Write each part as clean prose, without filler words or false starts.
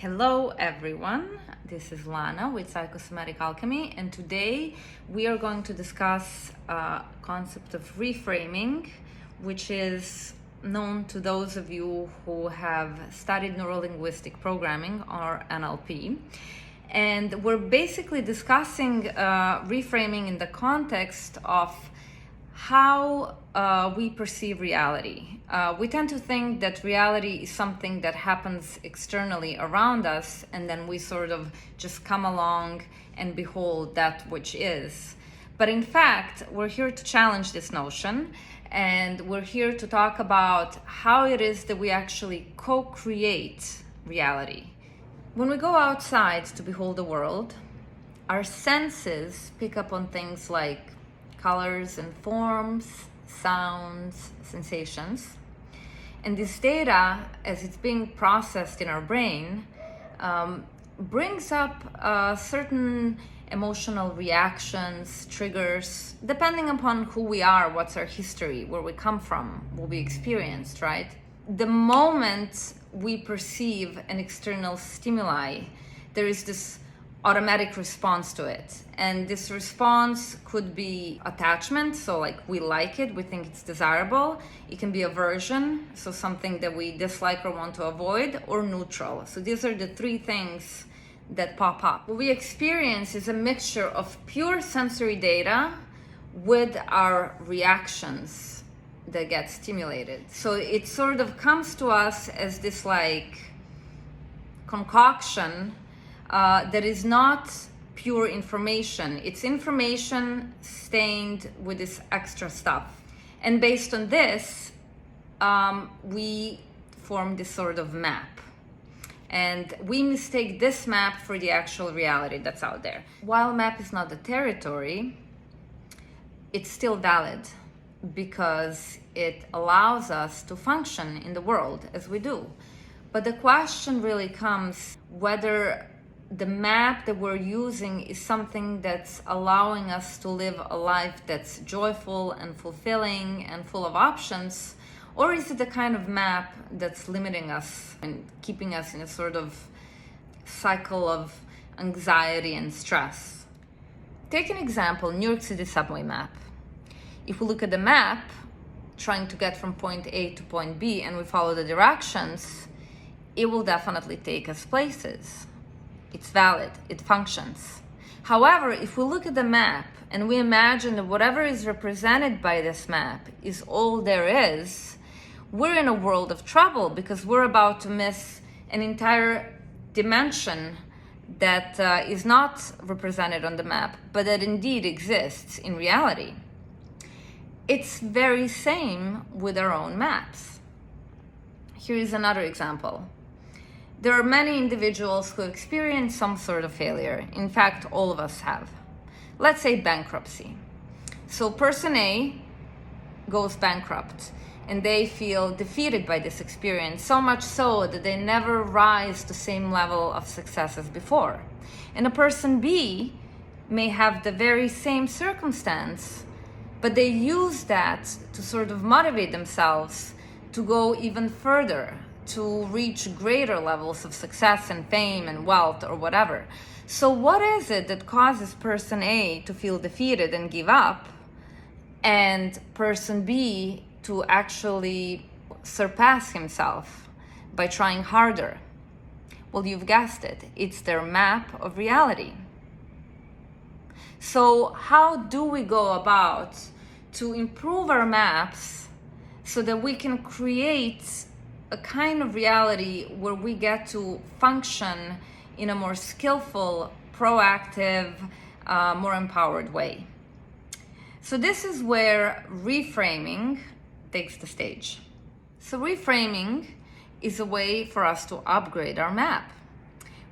Hello everyone, this is Lana with Psychosomatic Alchemy, and today we are going to discuss a concept of reframing, which is known to those of you who have studied Neuro-Linguistic programming or NLP. And we're basically discussing reframing in the context of how we perceive reality. We tend to think that reality is something that happens externally around us, and then we sort of just come along and behold that which is. But in fact, we're here to challenge this notion, and we're here to talk about how it is that we actually co-create reality. When we go outside to behold the world, our senses pick up on things like colors and forms, sounds, sensations. And this data, as it's being processed in our brain, brings up certain emotional reactions, triggers, depending upon who we are, what's our history, where we come from, what we experienced, right? The moment we perceive an external stimuli, there is this automatic response to it. And this response could be attachment, so like we like it, we think it's desirable. It can be aversion, so something that we dislike or want to avoid, or neutral. So these are the three things that pop up. What we experience is a mixture of pure sensory data with our reactions that get stimulated. So it sort of comes to us as this like concoction that is not pure information. It's information stained with this extra stuff. And based on this, we form this sort of map. And we mistake this map for the actual reality that's out there. While map is not the territory, it's still valid because it allows us to function in the world as we do. But the question really comes whether the map that we're using is something that's allowing us to live a life that's joyful and fulfilling and full of options, or is it the kind of map that's limiting us and keeping us in a sort of cycle of anxiety and stress? Take an example, New York City subway map. If we look at the map, trying to get from point A to point B, and we follow the directions, it will definitely take us places. It's valid, it functions. However, if we look at the map and we imagine that whatever is represented by this map is all there is, we're in a world of trouble because we're about to miss an entire dimension that is not represented on the map, but that indeed exists in reality. It's very same with our own maps. Here is another example. There are many individuals who experience some sort of failure. In fact, all of us have. Let's say bankruptcy. So person A goes bankrupt and they feel defeated by this experience, so much so that they never rise to the same level of success as before. And a person B may have the very same circumstance, but they use that to sort of motivate themselves to go even further, to reach greater levels of success and fame and wealth or whatever. So what is it that causes person A to feel defeated and give up, and person B to actually surpass himself by trying harder? Well, you've guessed it. It's their map of reality. So how do we go about to improve our maps so that we can create a kind of reality where we get to function in a more skillful, proactive, more empowered way? So this is where reframing takes the stage. So reframing is a way for us to upgrade our map.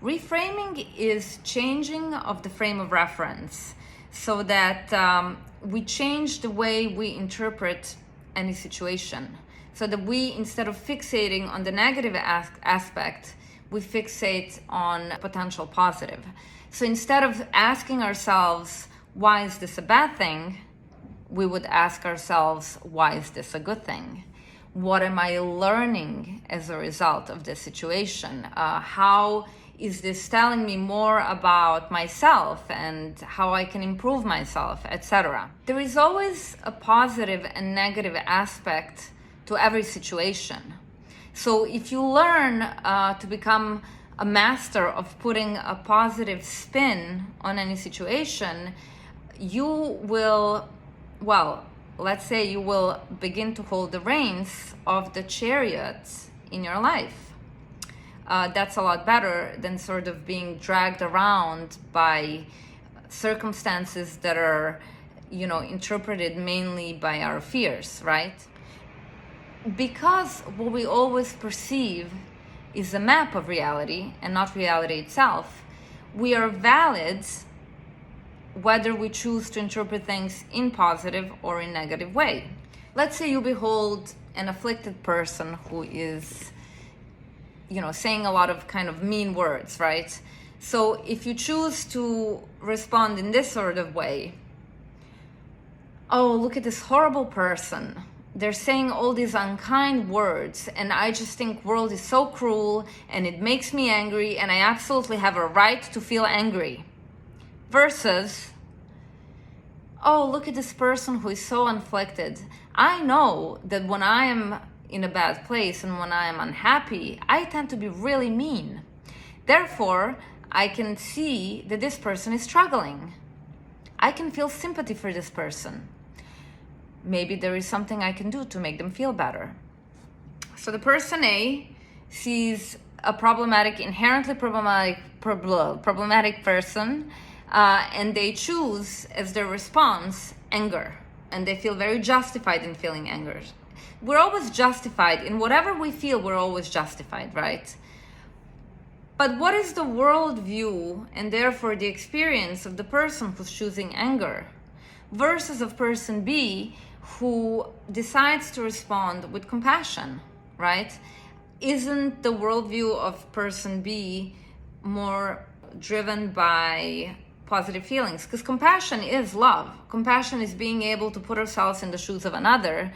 Reframing is changing of the frame of reference so that we change the way we interpret any situation. So that we, instead of fixating on the negative aspect, we fixate on potential positive. So instead of asking ourselves, why is this a bad thing? We would ask ourselves, why is this a good thing? What am I learning as a result of this situation? How is this telling me more about myself and how I can improve myself, etc.? There is always a positive and negative aspect to every situation. So if you learn to become a master of putting a positive spin on any situation, you will, well, let's say you will begin to hold the reins of the chariot in your life. That's a lot better than sort of being dragged around by circumstances that are, interpreted mainly by our fears, right? Because what we always perceive is a map of reality and not reality itself, we are valid whether we choose to interpret things in positive or in negative way. Let's say you behold an afflicted person who is saying a lot of kind of mean words, right? So if you choose to respond in this sort of way, oh, look at this horrible person. They're saying all these unkind words, and I just think world is so cruel, and it makes me angry, and I absolutely have a right to feel angry. Versus, oh, look at this person who is so afflicted. I know that when I am in a bad place and when I am unhappy, I tend to be really mean. Therefore, I can see that this person is struggling. I can feel sympathy for this person. Maybe there is something I can do to make them feel better. So the person A sees a inherently problematic person, and they choose as their response anger, and they feel very justified in feeling anger. We're always justified in whatever we feel. We're always justified, right? But what is the worldview and therefore the experience of the person who's choosing anger versus of person B who decides to respond with compassion, right? Isn't the worldview of person B more driven by positive feelings? Because compassion is love. Compassion is being able to put ourselves in the shoes of another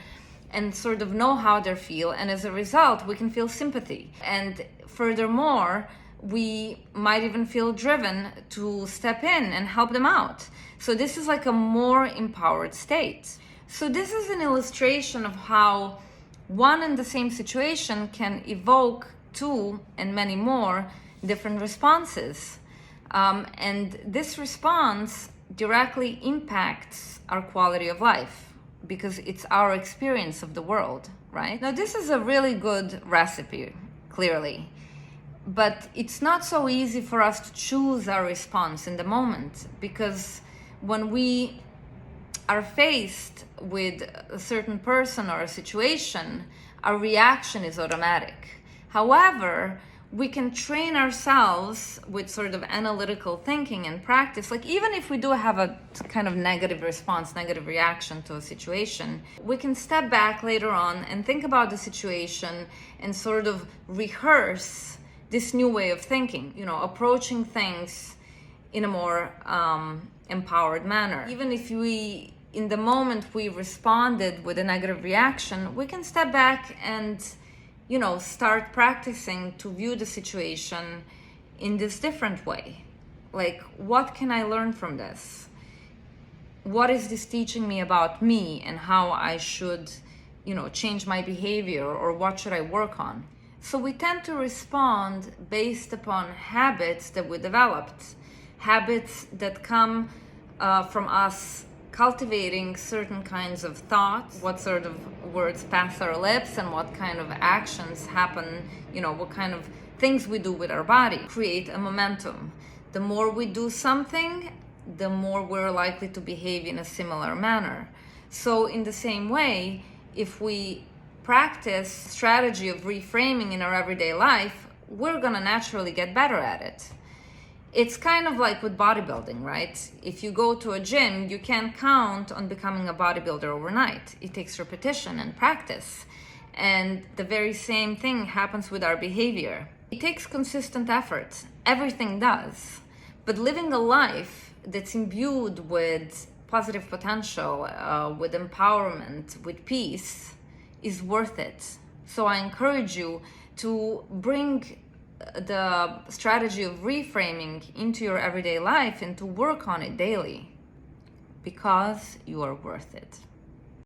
and sort of know how they feel, and as a result we can feel sympathy, and furthermore we might even feel driven to step in and help them out. So this is like a more empowered state. So this is an illustration of how one and the same situation can evoke two and many more different responses, and this response directly impacts our quality of life, because it's our experience of the world, right? Now, this is a really good recipe, clearly, but it's not so easy for us to choose our response in the moment, because when we are faced with a certain person or a situation, our reaction is automatic. However, we can train ourselves with sort of analytical thinking and practice. Like, even if we do have a kind of negative response, negative reaction to a situation, we can step back later on and think about the situation and sort of rehearse this new way of thinking, approaching things in a more empowered manner. Even if in the moment we responded with a negative reaction, we can step back and start practicing to view the situation in this different way. Like, what can I learn from this? What is this teaching me about me and how I should, change my behavior, or what should I work on? So we tend to respond based upon habits that we developed, habits that come from us cultivating certain kinds of thoughts, what sort of words pass our lips, and what kind of actions happen, what kind of things we do with our body create a momentum. The more we do something, the more we're likely to behave in a similar manner. So in the same way, if we practice strategy of reframing in our everyday life, we're gonna naturally get better at it. It's kind of like with bodybuilding, right? If you go to a gym, you can't count on becoming a bodybuilder overnight. It takes repetition and practice. And the very same thing happens with our behavior. It takes consistent effort. Everything does. But living a life that's imbued with positive potential, with empowerment, with peace, is worth it. So I encourage you to bring the strategy of reframing into your everyday life and to work on it daily, because you are worth it.